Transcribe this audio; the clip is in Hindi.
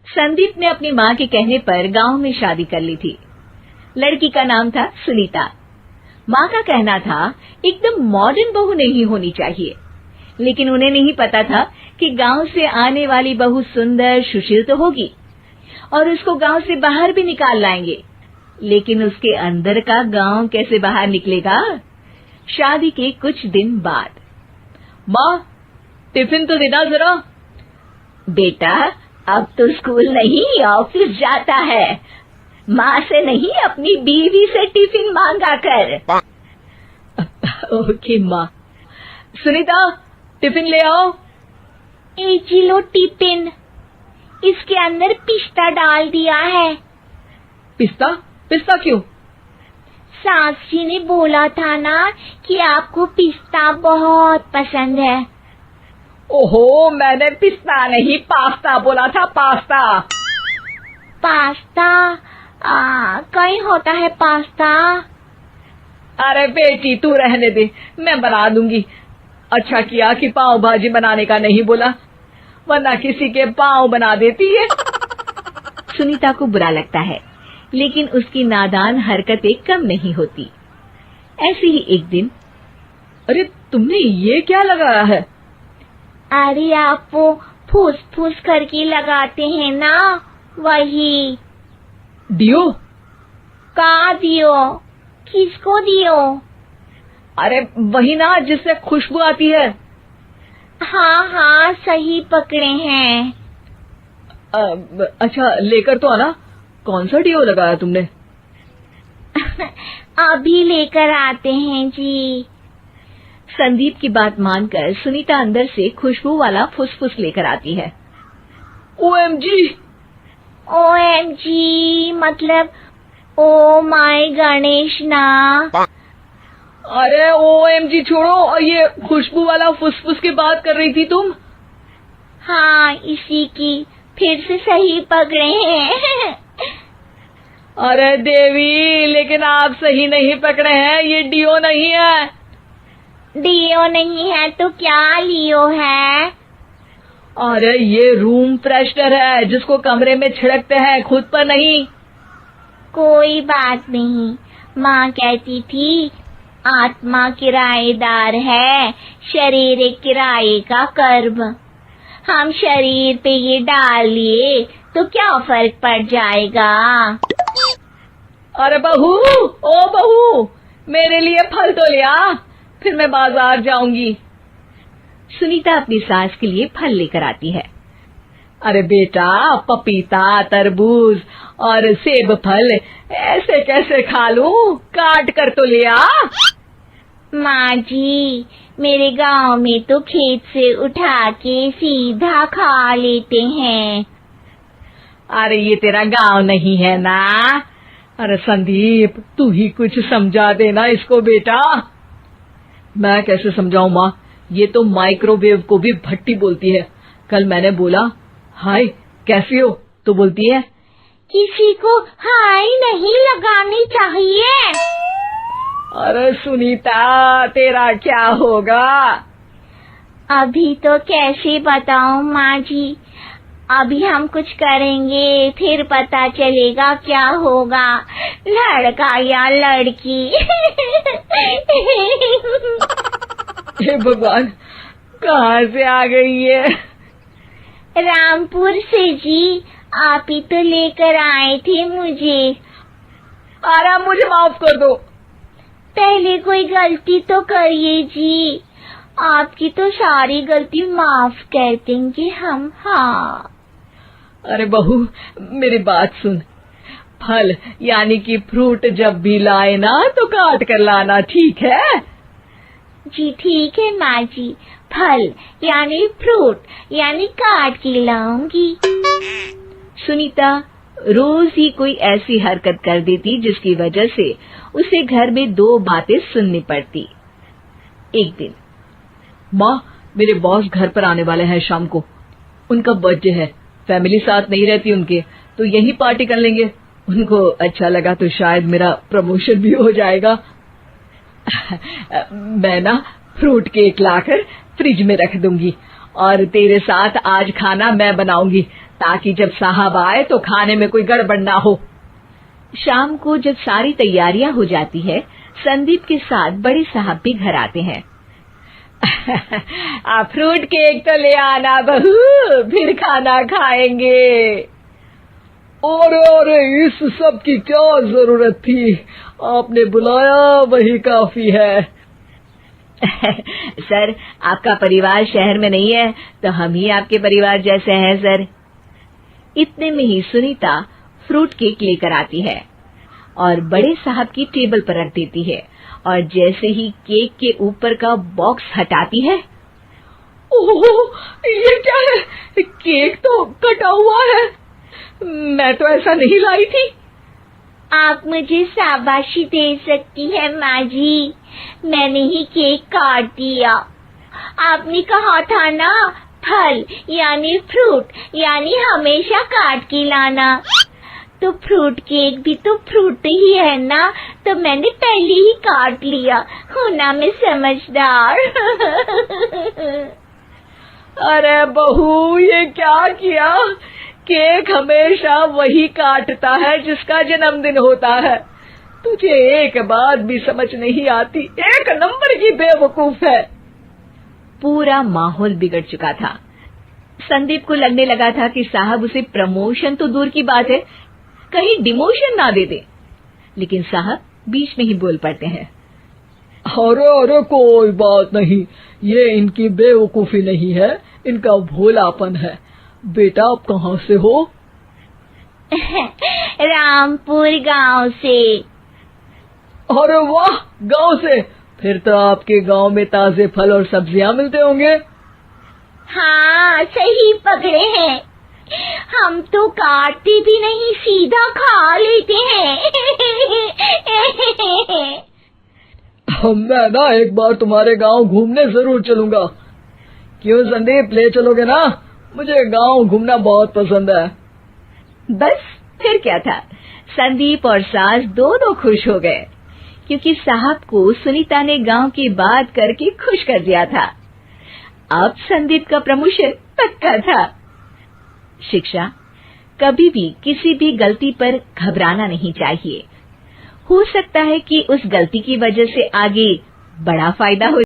संदीप ने अपनी माँ के कहने पर गांव में शादी कर ली थी। लड़की का नाम था सुनीता। माँ का कहना था एकदम मॉडर्न बहू नहीं होनी चाहिए, लेकिन उन्हें नहीं पता था कि गांव से आने वाली बहू सुंदर सुशील तो होगी और उसको गांव से बाहर भी निकाल लाएंगे, लेकिन उसके अंदर का गांव कैसे बाहर निकलेगा। शादी के कुछ दिन बाद, माँ टिफिन तो देना जरा। बेटा अब तो स्कूल नहीं ऑफिस जाता है, माँ से नहीं अपनी बीवी से टिफिन मांगा कर। ओके माँ। सुनीता टिफिन ले आओ। एक लो टिफिन, इसके अंदर पिस्ता डाल दिया है। पिस्ता? पिस्ता क्यों? सास जी ने बोला था ना कि आपको पिस्ता बहुत पसंद है। ओहो, मैंने पिस्ता नहीं पास्ता बोला था, पास्ता। पास्ता? कहीं होता है पास्ता? अरे बेटी तू रहने दे, मैं बना दूंगी। अच्छा किया कि पाव भाजी बनाने का नहीं बोला, वरना किसी के पाव बना देती है। सुनीता को बुरा लगता है, लेकिन उसकी नादान हरकतें कम नहीं होती। ऐसे ही एक दिन, अरे तुमने ये क्या लगाया है? अरे आप वो फूस फूस करके लगाते हैं ना, वही। डियो? का दियो? किसको दियो? अरे वही ना जिससे खुशबू आती है। हाँ सही पकड़े हैं। अच्छा लेकर तो आना। कौन सा डियो लगाया तुमने? अभी लेकर आते हैं जी। संदीप की बात मानकर सुनीता अंदर से खुशबू वाला फुसफुस लेकर आती है। ओएमजी! ओएमजी मतलब ओ माय गणेश ना। अरे ओएमजी छोड़ो, और ये खुशबू वाला फुसफुस की बात कर रही थी तुम? हाँ इसी की, फिर से सही पकड़े हैं। अरे देवी, लेकिन आप सही नहीं पकड़े हैं, ये डियो नहीं है। डियो नहीं है तो क्या लियो है? अरे ये रूम फ्रेशनर है, जिसको कमरे में छिड़कते हैं, खुद पर नहीं। कोई बात नहीं, माँ कहती थी आत्मा किराएदार है, शरीर एक किराए का कर्म। हम शरीर पे ये डाल लिए तो क्या फर्क पड़ जाएगा। अरे बहू, ओ बहू, मेरे लिए फल तो ले आ, फिर मैं बाजार जाऊंगी। सुनीता अपनी सास के लिए फल लेकर आती है। अरे बेटा, पपीता, तरबूज और सेब फल ऐसे कैसे खा लूं? काट कर तो ले आ। माँ जी, मेरे गांव में तो खेत से उठा के सीधा खा लेते हैं। अरे ये तेरा गांव नहीं है ना। अरे संदीप, तू ही कुछ समझा देना इसको बेटा। मैं कैसे समझाऊं माँ, ये तो माइक्रोवेव को भी भट्टी बोलती है। कल मैंने बोला हाय कैसी हो, तो बोलती है किसी को हाय नहीं लगानी चाहिए। अरे सुनीता, तेरा क्या होगा? अभी तो कैसे बताऊं माँ जी, अभी हम कुछ करेंगे फिर पता चलेगा क्या होगा, लड़का या लड़की। हे भगवान, कहाँ से आ गई है? रामपुर से जी, आप ही तो लेकर आए थे मुझे। अरे मुझे माफ कर दो। पहले कोई गलती तो करिए जी, आपकी तो सारी गलती माफ कर देंगे हम। हाँ अरे बहू, मेरी बात सुन। फल यानी कि फ्रूट जब भी लाए ना तो काट कर लाना, ठीक है? जी ठीक है माँ जी, फल यानी फ्रूट यानी काट के लाऊंगी। सुनीता रोज ही कोई ऐसी हरकत कर देती जिसकी वजह से उसे घर में दो बातें सुननी पड़ती। एक दिन, माँ मेरे बॉस घर पर आने वाले हैं शाम को, उनका बर्थडे है, फैमिली साथ नहीं रहती उनके, तो यही पार्टी कर लेंगे। उनको अच्छा लगा तो शायद मेरा प्रमोशन भी हो जाएगा। मैं ना फ्रूट केक लाकर फ्रिज में रख दूंगी और तेरे साथ आज खाना मैं बनाऊंगी, ताकि जब साहब आए तो खाने में कोई गड़बड़ ना हो। शाम को जब सारी तैयारियां हो जाती है, संदीप के साथ बड़े साहब भी घर आते हैं। फ्रूट केक तो ले आना बहू, फिर खाना खाएंगे। अरे इस सब की क्या जरूरत थी, आपने बुलाया वही काफी है। सर, आपका परिवार शहर में नहीं है तो हम ही आपके परिवार जैसे हैं सर। इतने में ही सुनीता फ्रूट केक लेकर आती है और बड़े साहब की टेबल पर रख देती है, और जैसे ही केक के ऊपर का बॉक्स हटाती है, ओह, ये क्या है? केक तो कटा हुआ है। मैं तो ऐसा नहीं लाई थी। आप मुझे शाबाशी दे सकती है माँ जी, मैंने ही केक काट दिया। आपने कहा था ना, फल यानी फ्रूट यानी हमेशा काट के लाना, तो फ्रूट केक भी तो फ्रूट ही है ना, तो मैंने पहले ही काट लिया। होना मैं समझदार। अरे बहू, ये क्या किया? केक हमेशा वही काटता है जिसका जन्मदिन होता है। तुझे एक बात भी समझ नहीं आती, एक नंबर की बेवकूफ है। पूरा माहौल बिगड़ चुका था। संदीप को लगने लगा था कि साहब उसे प्रमोशन तो दूर की बात है, कहीं डिमोशन ना दे दे, लेकिन साहब बीच में ही बोल पड़ते हैं। अरे कोई बात नहीं, ये इनकी बेवकूफी नहीं है, इनका भोलापन है। बेटा आप कहाँ से हो? रामपुर गांव से। अरे वाह, गांव से? फिर तो आपके गांव में ताजे फल और सब्जियां मिलते होंगे। हाँ, सही पकड़े हैं। हम तो काटते भी नहीं, सीधा खा लेते हैं। मैं ना एक बार तुम्हारे गांव घूमने जरूर चलूंगा। क्यों संदीप, ले चलोगे ना? मुझे गांव घूमना बहुत पसंद है। बस फिर क्या था, संदीप और सास दोनों खुश हो गए, क्योंकि साहब को सुनीता ने गांव की बात करके खुश कर दिया था। अब संदीप का प्रमोशन पक्का था। शिक्षा, कभी भी किसी भी गलती पर घबराना नहीं चाहिए। हो सकता है कि उस गलती की वजह से आगे बड़ा फायदा हो